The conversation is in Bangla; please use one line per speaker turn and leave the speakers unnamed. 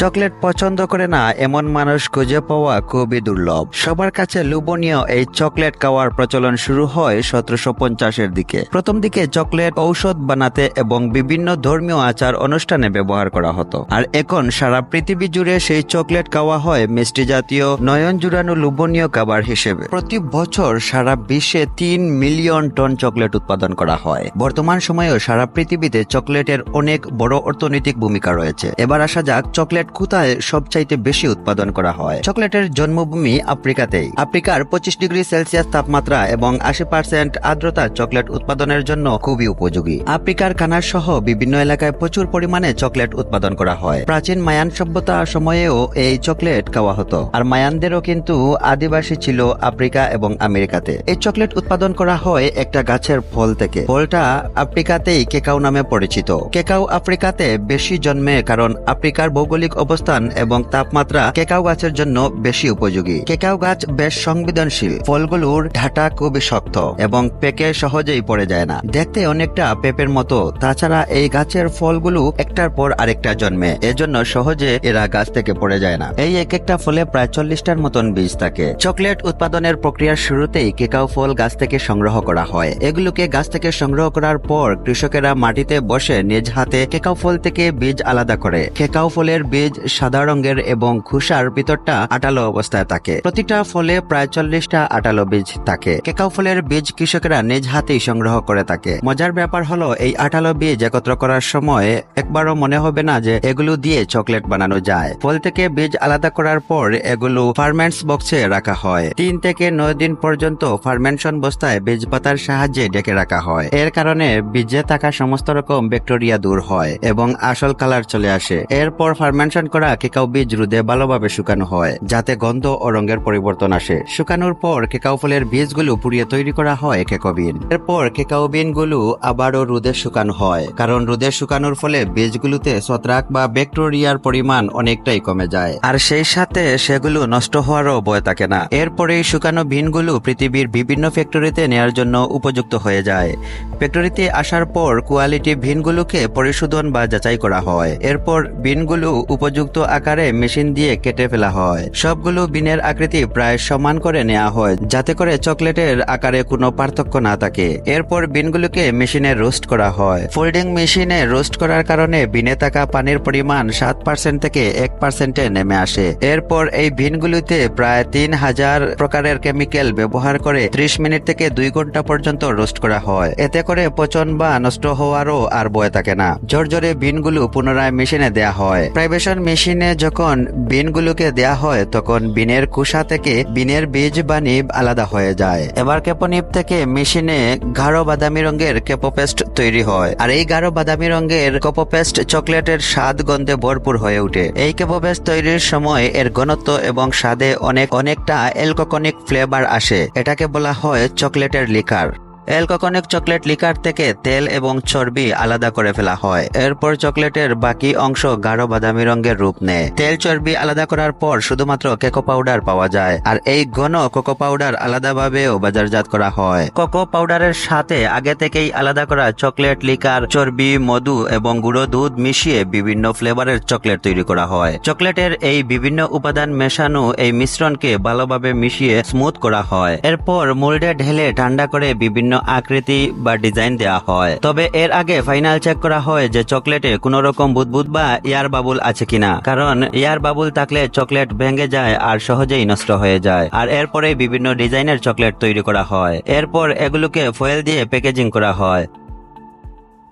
চকলেট পছন্দ করে না এমন মানুষ খুঁজে পাওয়া খুবই দুর্লভ। সবার কাছে লোভনীয় এই চকলেট খাওয়ার প্রচলন শুরু হয় 1750-এর দিকে। প্রথম দিকে চকলেট ঔষধ বানাতে এবং বিভিন্ন ধর্মীয় আচার অনুষ্ঠানে ব্যবহার করা হতো, আর এখন সারা পৃথিবী জুড়ে সেই চকলেট খাওয়া হয় মিষ্টি জাতীয় নয়ন জুড়ানো লোভনীয় খাবার হিসেবে। প্রতি বছর সারা বিশ্বে 3 মিলিয়ন টন চকলেট উৎপাদন করা হয়। বর্তমান সময়েও সারা পৃথিবীতে চকলেটের অনেক বড় অর্থনৈতিক ভূমিকা রয়েছে। এবার আসা যাক চকলেট কোথায় সবচাইতে বেশি উৎপাদন করা হয়। চকলেটের জন্মভূমি আফ্রিকাতেই। আফ্রিকার 25 ডিগ্রি সেলসিয়াস তাপমাত্রা এবং 80% আর্দ্রতা চকলেট উৎপাদনের জন্য খুবই উপযোগী। আফ্রিকার কানার সহ বিভিন্ন এলাকায় প্রচুর পরিমাণে চকলেট উৎপাদন করা হয়। প্রাচীন মায়ান সভ্যতা সময়েও এই চকলেট খাওয়া হতো, আর মায়ানদেরও কিন্তু আদিবাসী ছিল আফ্রিকা এবং আমেরিকাতে। এই চকলেট উৎপাদন করা হয় একটা গাছের ফল থেকে। ফলটা আফ্রিকাতেই কেকাও নামে পরিচিত। কেকাও আফ্রিকাতে বেশি জন্মে কারণ আফ্রিকার ভৌগোলিক অবস্থান এবং তাপমাত্রা কেকাও গাছের জন্য বেশি উপযোগী। কেকাও গাছ বেশ সংবেদনশীল। ফলগুলোর ঢাটা খুবই শক্ত এবং পেকে সহজেই পড়ে যায় না। দেখতে অনেকটা পেঁপের মতো। তাছাড়া এই গাছের ফলগুলো একটার পর আরেকটা জন্মে, এজন্য সহজে এরা গাছ থেকে পড়ে যায় না। এই এক একটা ফলে প্রায় 40টার মতন বীজ থাকে। চকলেট উৎপাদনের প্রক্রিয়ার শুরুতেই কেকাও ফল গাছ থেকে সংগ্রহ করা হয়। এগুলোকে গাছ থেকে সংগ্রহ করার পর কৃষকেরা মাটিতে বসে নিজ হাতে কেকাও ফল থেকে বীজ আলাদা করে। কেকাও ফলের বীজ সাদা রঙের এবং খোসার ভিতরটা আটালো অবস্থায় থাকে। প্রতিটা ফলে প্রায় 40টা আটালো বীজ থাকে। কেকাও ফলের বীজ কৃষকেরা নিজ হাতেই সংগ্রহ করে থাকে। মজার ব্যাপার হলো এই আটালো বীজ একত্র করার সময় একবারও মনে হবে না যে এগুলো দিয়ে চকলেট বানানো যায়। ফল থেকে বীজ আলাদা করার পর এগুলো ফার্মেন্টস বক্সে রাখা হয়। 3 থেকে 9 দিন পর্যন্ত ফার্মেন্টেশন বস্তায় বীজ পাতার সাহায্যে ঢেকে রাখা হয়। এর কারণে বীজে থাকা সমস্ত রকম ব্যাকটেরিয়া দূর হয় এবং আসল কালার চলে আসে। এরপর ফার্মেন্টেশন করা কেকাও বীজ রোদে ভালোভাবে শুকানো হয় যাতে গন্ধ ও রঙের পরিবর্তন আসে। শুকানোর পর কেকাও ফলের বীজগুলো পুড়িয়ে তৈরি করা হয় কেকাও বিন। এরপর কেকাও বিনগুলো আবারও রোদে শুকানো হয়, কারণ রোদে শুকানোর ফলে বীজগুলোতে ছত্রাক বা ব্যাকটেরিয়ার পরিমাণ অনেকটাই কমে যায়, আর সেই সাথে সেগুলো নষ্ট হওয়ারও ভয় থাকে না। এরপরে শুকানো বিনগুলো পৃথিবীর বিভিন্ন ফ্যাক্টরিতে নেওয়ার জন্য উপযুক্ত হয়ে যায়। ফ্যাক্টরিতে আসার পর কোয়ালিটি বিনগুলোকে পরিশোধন বা যাচাই করা হয়। এরপর বিনগুলো উপযুক্ত আকারে মেশিন দিয়ে কেটে ফেলা হয়। সবগুলো বিনের আকৃতি প্রায় সমান করে নেওয়া হয় যাতে করে চকলেটের আকারে কোনো পার্থক্য না থাকে। এরপর বিনগুলোকে মেশিনে রোস্ট করা হয়। ফোল্ডিং মেশিনে রোস্ট করার কারণে বিনে থাকা পানির পরিমাণ 7% থেকে 1%-এ নেমে আসে। এরপর এই বিনগুলোতে প্রায় 3000 প্রকারের কেমিক্যাল ব্যবহার করে 30 মিনিট থেকে 2 ঘন্টা পর্যন্ত রোস্ট করা হয়। এতে করে পচন বা নষ্ট হওয়ারও আর ভয় থাকে না। ঝরঝরে বিনগুলো পুনরায় মেশিনে দেয়া হয়। প্রাইভেশন মেশিনে যখন বিনগুলোকে দেয়া হয় তখন বিনের খোসা থেকে বিনের বীজ বা নিব আলাদা হয়ে যায়। এবার কেপোনিব থেকে মেশিনে গাঢ় বাদামি রঙের কেপোপেস্ট তৈরি হয়, আর এই গাঢ় বাদামি রঙের কেপোপেস্ট চকলেটের স্বাদ গন্ধে ভরপুর হয়ে ওঠে। এই কেপোপেস্ট তৈরির সময় এর ঘনত্ব এবং স্বাদে অনেকটা অ্যালকোহলিক ফ্লেভার আসে। এটাকে বলা হয় চকলেটের লিকার। অ্যালকোহলিক চকলেট লিকার থেকে তেল এবং চর্বি আলাদা করে ফেলা হয়। এরপর চকলেটের বাকি অংশ গাঢ় বাদামি রঙের রূপ নেয়। তেল চর্বি আলাদা করার পর শুধুমাত্র কোকো পাউডার পাওয়া যায়, আর এই ঘন কোকো পাউডার আলাদাভাবেও বাজারজাত করা হয়। কোকো পাউডারের সাথে আগে থেকেই আলাদা করা চকলেট লিকার, চর্বি, মধু এবং গুঁড়ো দুধ মিশিয়ে বিভিন্ন ফ্লেভারের চকলেট তৈরি করা হয়। চকলেটের এই বিভিন্ন উপাদান মেশানো এই মিশ্রণকে ভালোভাবে মিশিয়ে স্মুথ করা হয়। এরপর মোল্ডে ঢেলে ঠান্ডা করে বিভিন্ন আকৃতি বা ডিজাইন দেওয়া হয়। তবে এর আগে ফাইনাল চেক করা হয় যে চকলেটে কোনো রকম বুদবুদ বা এয়ার বাবুল আছে কিনা, কারণ এয়ার বাবুল থাকলে চকলেট ভেঙে যায় আর সহজেই নষ্ট হয়ে যায়। আর এরপরে বিভিন্ন ডিজাইনের চকলেট তৈরি করা হয়। এরপর এগুলোকে ফয়েল দিয়ে প্যাকেজিং করা হয়।